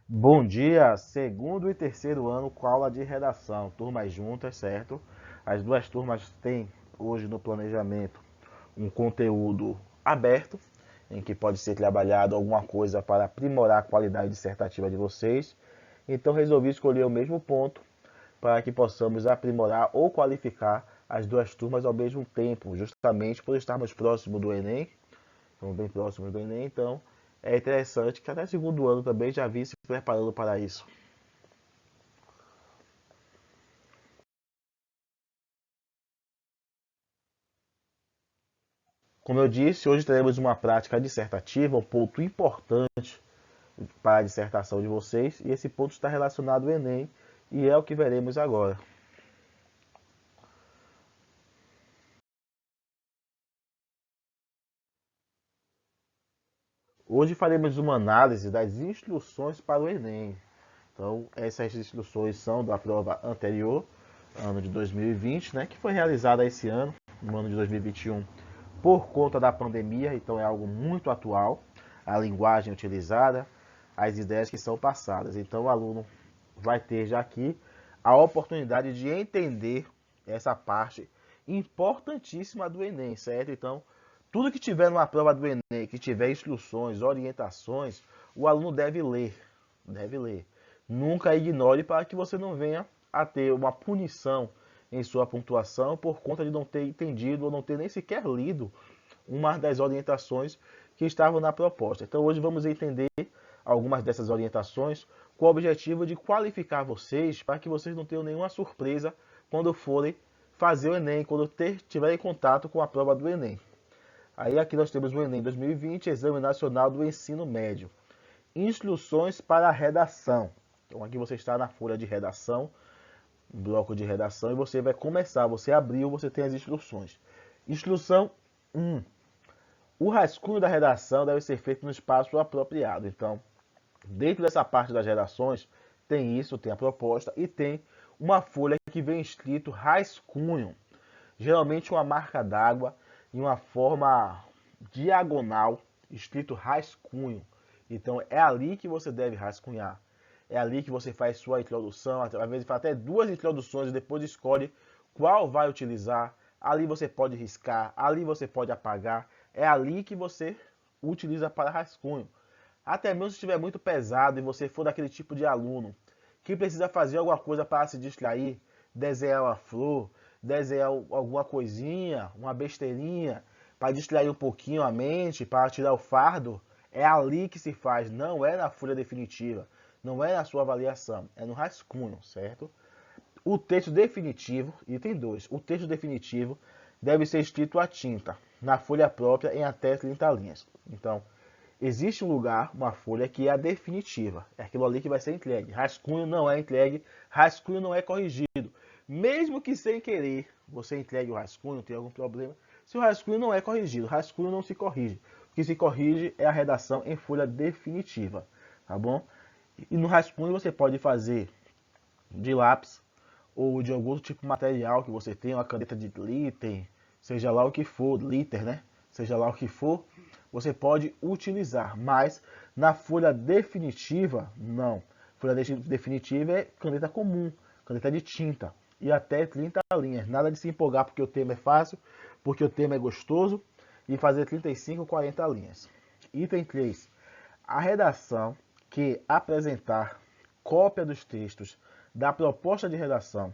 Bom dia, segundo e terceiro ano com aula de redação, turmas juntas, certo? As duas turmas têm hoje no planejamento um conteúdo aberto, em que pode ser trabalhado alguma coisa para aprimorar a qualidade dissertativa de vocês. Então resolvi escolher o mesmo ponto para que possamos aprimorar ou qualificar as duas turmas ao mesmo tempo, justamente por estarmos próximos do Enem, estamos bem próximos do Enem, então é interessante que até segundo ano também já vim se preparando para isso. Como eu disse, hoje teremos uma prática dissertativa, um ponto importante para a dissertação de vocês, e esse ponto está relacionado ao Enem, e é o que veremos agora. Hoje faremos uma análise das instruções para o Enem. Então, essas instruções são da prova anterior, ano de 2020, né, que foi realizada esse ano, no ano de 2021, por conta da pandemia, então é algo muito atual, a linguagem utilizada, as ideias que são passadas. Então, o aluno vai ter já aqui a oportunidade de entender essa parte importantíssima do Enem, certo? Então, tudo que tiver numa prova do Enem, que tiver instruções, orientações, o aluno deve ler, deve ler. Nunca ignore para que você não venha a ter uma punição em sua pontuação por conta de não ter entendido ou não ter nem sequer lido uma das orientações que estavam na proposta. Então hoje vamos entender algumas dessas orientações com o objetivo de qualificar vocês para que vocês não tenham nenhuma surpresa quando forem fazer o Enem, quando tiverem contato com a prova do Enem. Aí aqui nós temos o Enem 2020, Exame Nacional do Ensino Médio. Instruções para a redação. Então aqui você está na folha de redação, bloco de redação, e você vai começar. Você abriu, você tem as instruções. Instrução 1. O rascunho da redação deve ser feito no espaço apropriado. Então, dentro dessa parte das redações, tem isso, tem a proposta e tem uma folha que vem escrito rascunho. Geralmente uma marca d'água em uma forma diagonal, escrito rascunho. Então é ali que você deve rascunhar. É ali que você faz sua introdução, às vezes faz até duas introduções e depois escolhe qual vai utilizar. Ali você pode riscar, ali você pode apagar. É ali que você utiliza para rascunho. Até mesmo se estiver muito pesado e você for daquele tipo de aluno que precisa fazer alguma coisa para se distrair, desenhar uma flor, desenhar alguma coisinha, uma besteirinha, para distrair um pouquinho a mente, para tirar o fardo, é ali que se faz, não é na folha definitiva, não é na sua avaliação, é no rascunho, certo? O texto definitivo, item 2, o texto definitivo deve ser escrito à tinta, na folha própria em até 30 linhas. Então, existe um lugar, uma folha que é a definitiva. É aquilo ali que vai ser entregue. Rascunho não é entregue, rascunho não é corrigido. Mesmo que sem querer você entregue o rascunho, tem algum problema. Se o rascunho não é corrigido, rascunho não se corrige. O que se corrige é a redação em folha definitiva, tá bom? E no rascunho você pode fazer de lápis ou de algum tipo de material que você tenha, uma caneta de glitter, seja lá o que for, glitter, né? Seja lá o que for, você pode utilizar, mas na folha definitiva, não. Folha definitiva é caneta comum, caneta de tinta, e até 30 linhas. Nada de se empolgar porque o tema é fácil, porque o tema é gostoso, e fazer 35, 40 linhas. Item 3. A redação que apresentar cópia dos textos da proposta de redação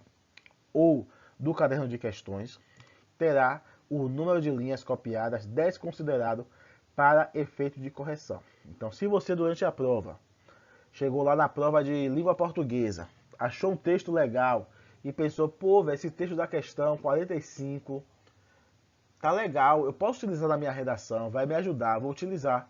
ou do caderno de questões terá o número de linhas copiadas desconsiderado para efeito de correção. Então, se você durante a prova chegou lá na prova de língua portuguesa, achou um texto legal e pensou, pô, véio, esse texto da questão 45 tá legal, eu posso utilizar na minha redação, vai me ajudar, vou utilizar.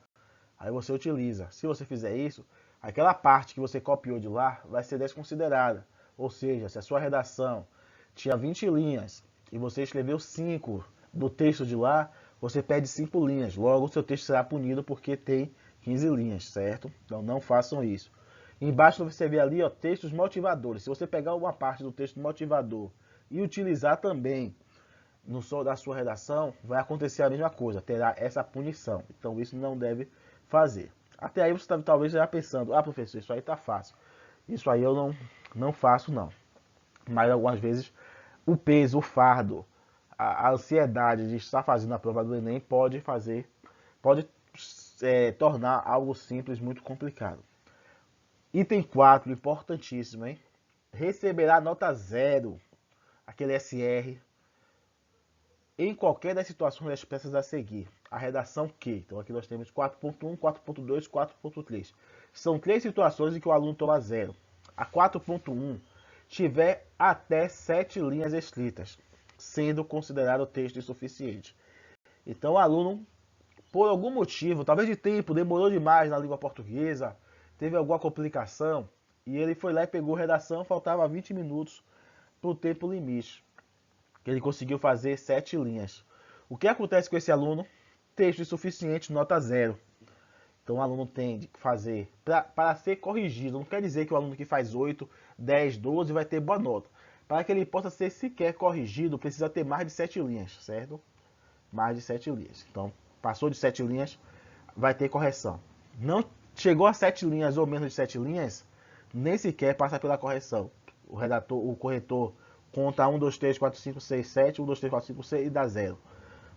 Aí você utiliza. Se você fizer isso, aquela parte que você copiou de lá vai ser desconsiderada. Ou seja, se a sua redação tinha 20 linhas e você escreveu 5 do texto de lá, você perde 5 linhas. Logo, o seu texto será punido porque tem 15 linhas, certo? Então não façam isso. Embaixo você vê ali, ó, textos motivadores. Se você pegar uma parte do texto motivador e utilizar também no da sua redação, vai acontecer a mesma coisa, terá essa punição. Então isso não deve fazer. Até aí você talvez já pensando, ah, professor, isso aí tá fácil. Isso aí eu não faço, não. Mas algumas vezes o peso, o fardo, a ansiedade de estar fazendo a prova do Enem pode tornar algo simples muito complicado. Item 4, importantíssimo, hein? Receberá nota 0, aquele SR, em qualquer das situações das peças a seguir. A redação Q. Então aqui nós temos 4.1, 4.2, 4.3. São 3 situações em que o aluno toma 0. A 4.1 tiver até 7 linhas escritas, sendo considerado texto insuficiente. Então o aluno, por algum motivo, talvez de tempo, demorou demais na língua portuguesa, teve alguma complicação, e ele foi lá e pegou redação, faltava 20 minutos para o tempo limite. Ele conseguiu fazer 7 linhas. O que acontece com esse aluno? Texto insuficiente, nota 0. Então o aluno tem que fazer, para ser corrigido, não quer dizer que o aluno que faz 8, 10, 12 vai ter boa nota. Para que ele possa ser sequer corrigido, precisa ter mais de 7 linhas, certo? Mais de 7 linhas. Então, passou de 7 linhas, vai ter correção. Não chegou a 7 linhas ou menos de 7 linhas, nem sequer passa pela correção. O corretor conta 1, 2, 3, 4, 5, 6, 7, 1, 2, 3, 4, 5, 6 e dá 0.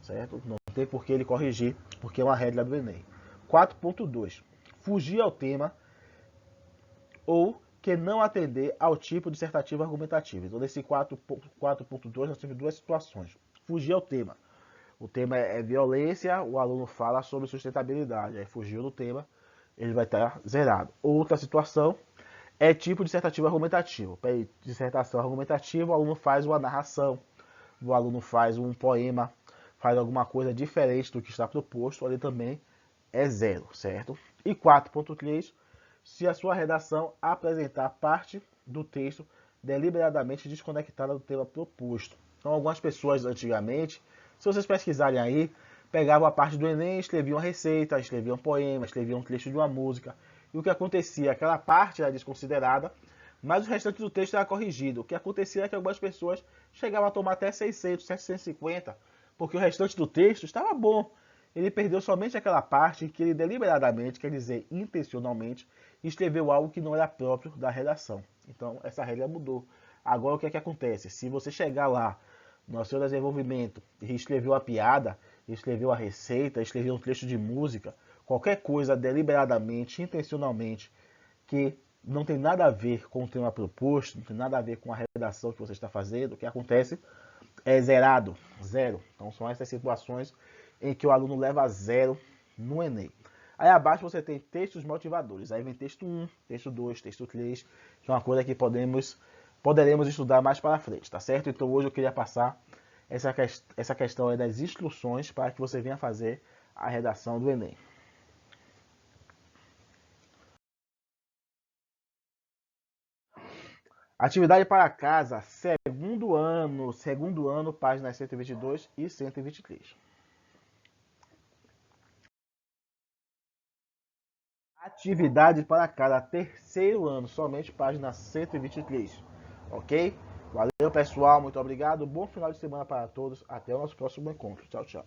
Certo? Não tem por que ele corrigir, porque é uma regra do Enem. 4.2. Fugir ao tema ou que não atender ao tipo dissertativo argumentativo. Então, nesse 4.2, nós temos duas situações. Fugir ao tema. O tema é violência, o aluno fala sobre sustentabilidade. Aí fugiu do tema, ele vai estar zerado. Outra situação é tipo dissertativo argumentativo. Para dissertação argumentativa, o aluno faz uma narração, o aluno faz um poema, faz alguma coisa diferente do que está proposto, ali também é 0, certo? E 4.3, se a sua redação apresentar parte do texto deliberadamente desconectada do tema proposto. Então, algumas pessoas antigamente, se vocês pesquisarem aí, pegavam a parte do Enem, escreviam a receita, escreviam um poema, escreviam um trecho de uma música. E o que acontecia? Aquela parte era desconsiderada, mas o restante do texto era corrigido. O que acontecia é que algumas pessoas chegavam a tomar até 600, 750, porque o restante do texto estava bom. Ele perdeu somente aquela parte que ele deliberadamente, quer dizer, intencionalmente, escreveu algo que não era próprio da redação. Então, essa regra mudou. Agora, o que é que acontece? Se você chegar lá no seu desenvolvimento e escreveu a piada, escreveu a receita, escreveu um trecho de música, qualquer coisa deliberadamente, intencionalmente, que não tem nada a ver com o tema proposto, não tem nada a ver com a redação que você está fazendo, o que acontece é zerado, 0. Então são essas situações em que o aluno leva 0 no Enem. Aí abaixo você tem textos motivadores. Aí vem texto 1, texto 2, texto 3, que é uma coisa que poderemos estudar mais para frente, tá certo? Então hoje eu queria passar essa questão aí das instruções para que você venha fazer a redação do Enem. Atividade para casa, segundo ano, páginas 122 e 123. Atividade para cada terceiro ano, somente página 123. Ok? Valeu, pessoal. Muito obrigado. Bom final de semana para todos. Até o nosso próximo encontro. Tchau, tchau.